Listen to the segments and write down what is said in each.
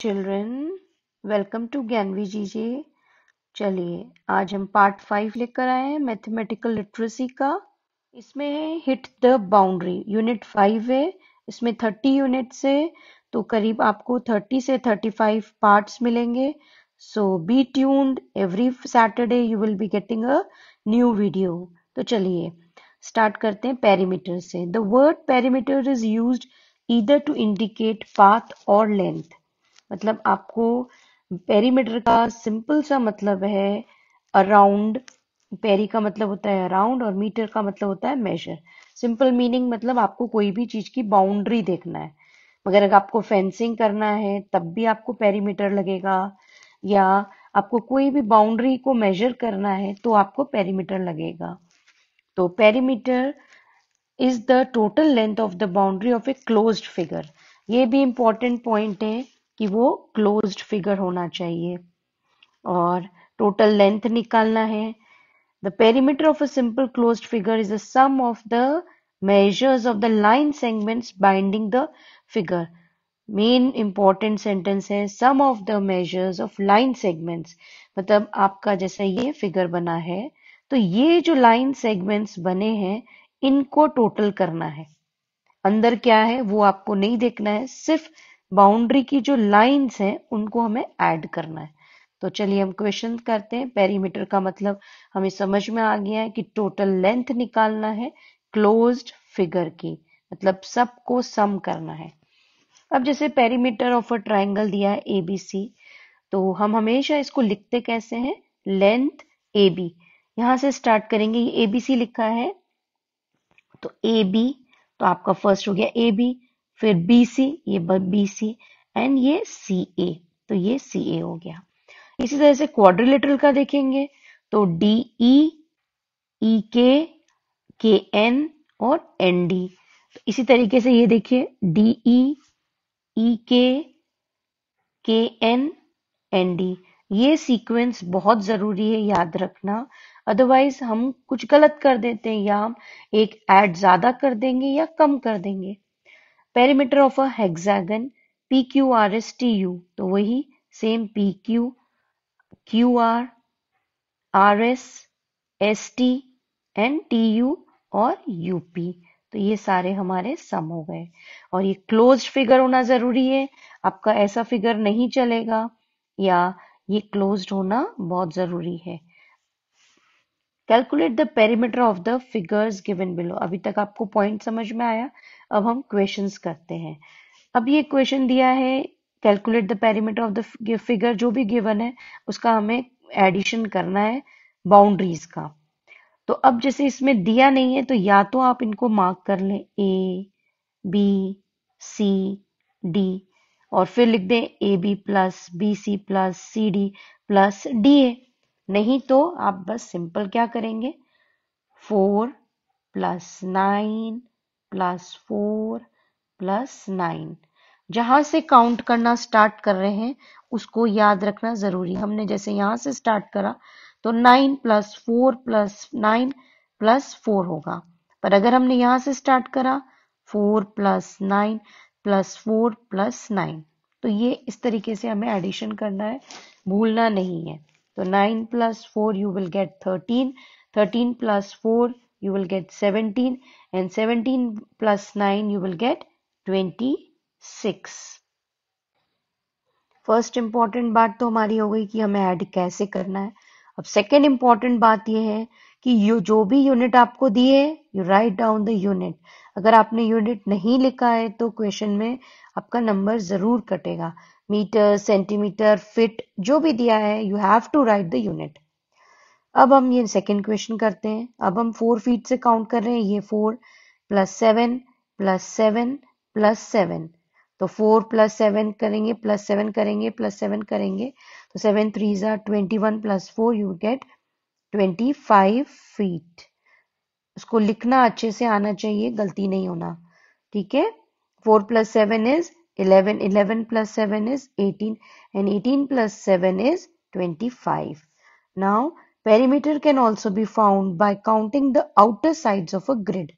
Children, welcome to Gyanvi जीजे। चलिए आज हम पार्ट 5 लेकर आए हैं मैथमेटिकल लिटरेसी का। इसमें है हिट द बाउंड्री, यूनिट 5 है। इसमें 30 यूनिट्स है, तो करीब आपको 30 से 35 पार्ट्स मिलेंगे। So be tuned, every Saturday you will be getting a new video. तो चलिए स्टार्ट करते हैं पेरीमीटर से। The word perimeter is used either to indicate path और लेंथ। मतलब आपको पेरीमीटर का सिंपल सा मतलब है अराउंड। पेरी का मतलब होता है अराउंड और मीटर का मतलब होता है मेजर। सिंपल मीनिंग मतलब आपको कोई भी चीज की बाउंड्री देखना है। मगर अगर आपको फेंसिंग करना है तब भी आपको पेरीमीटर लगेगा, या आपको कोई भी बाउंड्री को मेजर करना है तो आपको पेरीमीटर लगेगा। तो perimeter is the total length of the boundary of a closed figure। ये भी important point है कि वो closed figure होना चाहिए और total length निकालना है। The perimeter of a simple closed figure is the sum of the measures of the line segments binding the figure। Main important sentence है sum of the measures of line segments. मतलब आपका जैसा ये figure बना है तो ये जो लाइन सेगमेंट्स बने हैं इनको टोटल करना है। अंदर क्या है वो आपको नहीं देखना है, सिर्फ बाउंड्री की जो लाइंस हैं उनको हमें ऐड करना है। तो चलिए हम क्वेश्चन करते हैं। पेरीमीटर का मतलब हमें समझ में आ गया है कि टोटल लेंथ निकालना है क्लोज्ड फिगर की, मतलब सबको सम करना है। अब जैसे पेरीमीटर ऑफ अ ट्राइंगल दिया है एबीसी, तो हम हमेशा इसको लिखते कैसे हैं, लेंथ ए बी। यहां से स्टार्ट करेंगे, ये एबीसी लिखा है तो ए बी, तो आपका फर्स्ट हो गया ए बी, फिर बी सी, ये बी सी, एंड ये सी ए, तो ये सी ए हो गया। इसी तरह से क्वाड्रिलेटरल का देखेंगे तो डी ई, ई के एन और एन डी। तो इसी तरीके से ये देखिए डी ई के एन एन डी। ये सीक्वेंस बहुत जरूरी है याद रखना, अदरवाइज हम कुछ गलत कर देते हैं, या हम एक ऐड ज्यादा कर देंगे या कम कर देंगे। Perimeter of a hexagon P Q R S T U, तो वही same P Q, Q R S, S T and T U और यूपी। तो ये सारे हमारे सम हो गए और ये क्लोज्ड फिगर होना जरूरी है। आपका ऐसा फिगर नहीं चलेगा, या ये क्लोज्ड होना बहुत जरूरी है। Calculate the perimeter of the figures given below. अभी तक आपको पॉइंट समझ में आया। अब हम क्वेश्चंस करते हैं। अब ये क्वेश्चन दिया है calculate the perimeter of the figure, जो भी गिवन है उसका हमें एडिशन करना है बाउंड्रीज का। तो अब जैसे इसमें दिया नहीं है तो या तो आप इनको मार्क कर लें ए बी सी डी, और फिर लिख दें A B plus B C plus C D plus D A. नहीं तो आप बस सिंपल क्या करेंगे, 4 प्लस 9 प्लस 4 प्लस 9। जहां से काउंट करना स्टार्ट कर रहे हैं उसको याद रखना जरूरी। हमने जैसे यहां से स्टार्ट करा तो 9 प्लस 4 प्लस 9 प्लस 4 होगा, पर अगर हमने यहां से स्टार्ट करा 4 प्लस 9 प्लस 4 प्लस 9, तो ये इस तरीके से हमें एडिशन करना है, भूलना नहीं है। तो 9 plus 4 you will get 13, 13 plus 4 you will get 17, and 17 plus 9 you will get 26। First important बात तो हमारी हो गई कि हमें ऐड कैसे करना है। अब सेकेंड इंपॉर्टेंट बात यह है कि जो भी यूनिट आपको दिए you write down the unit. अगर आपने यूनिट नहीं लिखा है तो क्वेश्चन में आपका नंबर जरूर कटेगा। मीटर, सेंटीमीटर, फीट, जो भी दिया है you have to write the unit. अब हम ये सेकेंड क्वेश्चन करते हैं। अब हम 4 फीट से काउंट कर रहे हैं, ये 4 प्लस 7 प्लस 7 प्लस 7। तो 4 प्लस 7 करेंगे प्लस 7 करेंगे प्लस 7 करेंगे तो 7 3 ज़ा 21 प्लस 4 यू गेट 25 फीट। उसको लिखना अच्छे से आना चाहिए, गलती नहीं होना, ठीक है। 4 plus 7 is 11, 11 plus 7 is 18, and 18 plus 7 is 25. Now, perimeter can also be found by counting the outer sides of a grid.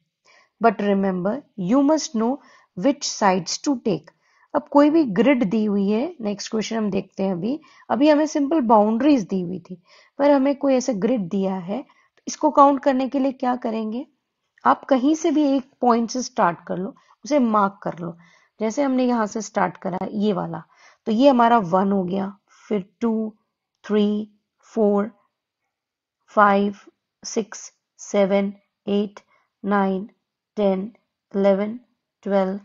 But remember, you must know which sides to take. अब कोई भी ग्रिड दी हुई है, next question हम देखते हैं। अभी अभी हमें सिंपल बाउंड्रीज दी हुई थी, पर हमें कोई ऐसा ग्रिड दिया है, तो इसको काउंट करने के लिए क्या करेंगे, आप कहीं से भी एक पॉइंट से स्टार्ट कर लो, उसे मार्क कर लो। जैसे हमने यहाँ से स्टार्ट करा ये वाला, तो ये हमारा 1 हो गया, फिर 2, 3, 4, 5, 6, 7, 8, 9, 10, 11, 12,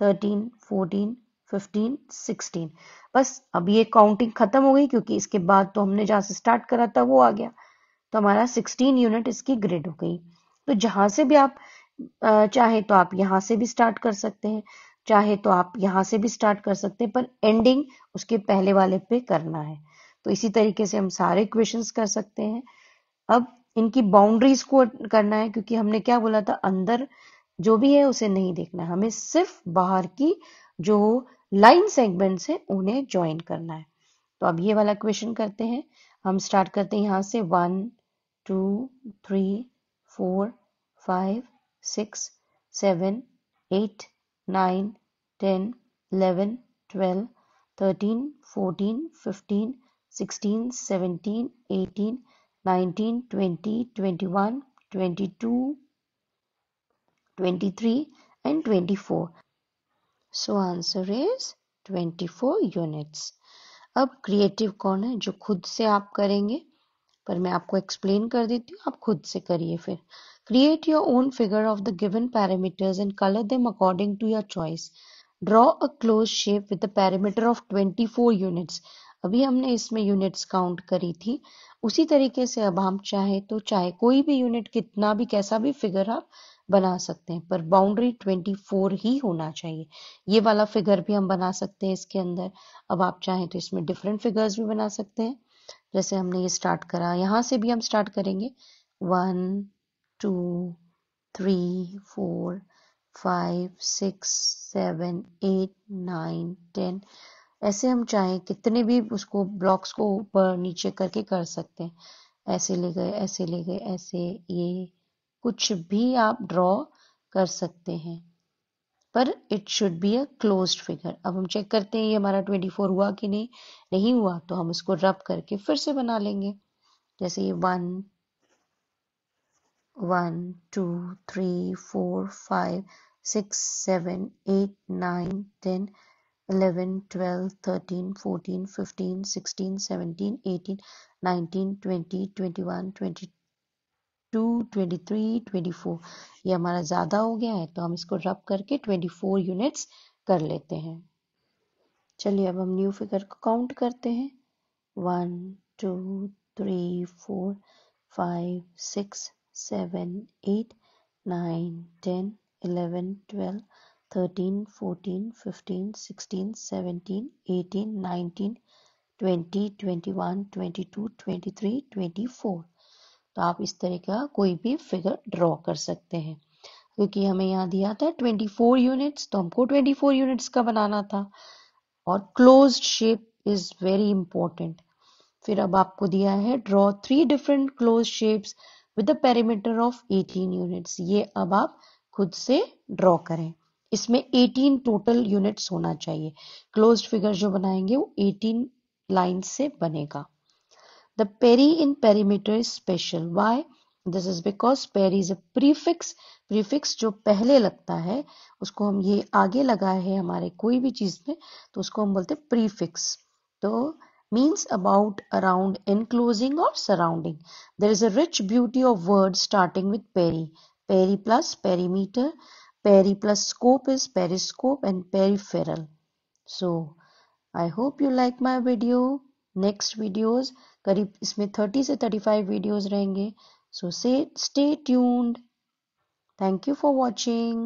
13, 14, 15, 16। बस अब ये काउंटिंग खत्म हो गई, क्योंकि इसके बाद तो हमने जहां से स्टार्ट करा था वो आ गया, तो हमारा 16 यूनिट इसकी ग्रिड हो गई। तो जहां से भी आप चाहे तो आप यहां से भी स्टार्ट कर सकते हैं, चाहे तो आप यहां से भी स्टार्ट कर सकते हैं, पर एंडिंग उसके पहले वाले पे करना है। तो इसी तरीके से हम सारे क्वेश्चंस कर सकते हैं। अब इनकी बाउंड्रीज को करना है, क्योंकि हमने क्या बोला था, अंदर जो भी है उसे नहीं देखना है, हमें सिर्फ बाहर की जो लाइन सेगमेंट्स है उन्हें ज्वाइन करना है। तो अब ये वाला क्वेश्चन करते हैं। हम स्टार्ट करते हैं यहाँ से 1, 2, 3, 4, 5, 6, 7, 8, 9, 10, 11, 12, 13, 14, 15, 16, 17, 18, 19, 20, 21, 22, 23 and 24. So answer is 24 units. अब क्रिएटिव कौन है, जो खुद से आप करेंगे, पर मैं आपको एक्सप्लेन कर देती हूँ, आप खुद से करिए। फिर create your own figure of the given parameters and colour them according to your choice. Draw a close shape with the parameter of 24 units. अभी हमने इसमें यूनिट्स काउंट करी थी, उसी तरीके से अब हम चाहे तो चाहे कोई भी यूनिट कितना भी कैसा भी फिगर आप बना सकते हैं, पर बाउंड्री 24 ही होना चाहिए। ये वाला फिगर भी हम बना सकते हैं इसके अंदर। अब आप चाहें तो इसमें डिफरेंट फिगर्स भी बना सकते हैं। जैसे हमने ये स्टार्ट करा, यहाँ से भी हम स्टार्ट करेंगे 1, 2, 3, 4, 5, 6, 7, 8, 9, 10। ऐसे हम चाहें कितने भी उसको ब्लॉक्स को ऊपर नीचे करके कर सकते हैं। ऐसे ले गए, ऐसे ले गए, ऐसे, ये कुछ भी आप ड्रॉ कर सकते हैं, पर it should be a closed figure. अब हम चेक करते हैं ये हमारा 24 हुआ कि नहीं। नहीं हुआ तो हम इसको रब करके फिर से बना लेंगे। जैसे ये 1, 1, 2, 3, 4, 5, 6, 7, 8, 9, 10, 11, 12, 13, 14, 15, 16, 17, 18, 19, 20, 21, 22, 23, 24। ये हमारा ज़्यादा हो गया है, तो हम इसको रब करके 24 यूनिट्स कर लेते हैं। चलिए अब हम न्यू फिगर को काउंट करते हैं। 1, 2, 3, 4, 5, 6, 7, 8, 9, 10, 11, 12, 13, 14, 15, 16, 17, 18, 19, 20, 21, 22, 23, 24। तो आप इस तरह का कोई भी फिगर ड्रॉ कर सकते हैं। क्योंकि हमें यहाँ दिया था 24 यूनिट्स, तो हमको 24 यूनिट्स का बनाना था, और closed shape is very important. फिर अब आपको दिया है draw 3 different close shapes with the perimeter of 18 units. ये अब आप खुद से ड्रॉ करें। इसमें 18 टोटल यूनिट्स होना चाहिए। क्लोज्ड फिगर जो बनाएंगे वो 18 लाइन से बनेगा। The peri in perimeter is special. Why? This is because peri is a prefix. Prefix जो पहले लगता है उसको हम ये आगे लगा है हमारे कोई भी चीज में, तो उसको हम बोलते हैं prefix. तो means about, around, enclosing or surrounding. There is a rich beauty of words starting with peri. Peri plus perimeter. Peri plus scope is periscope and peripheral. So I hope you like my video. Next videos करीब इसमें 30 से 35 videos रहेंगे. So stay tuned. Thank you for watching.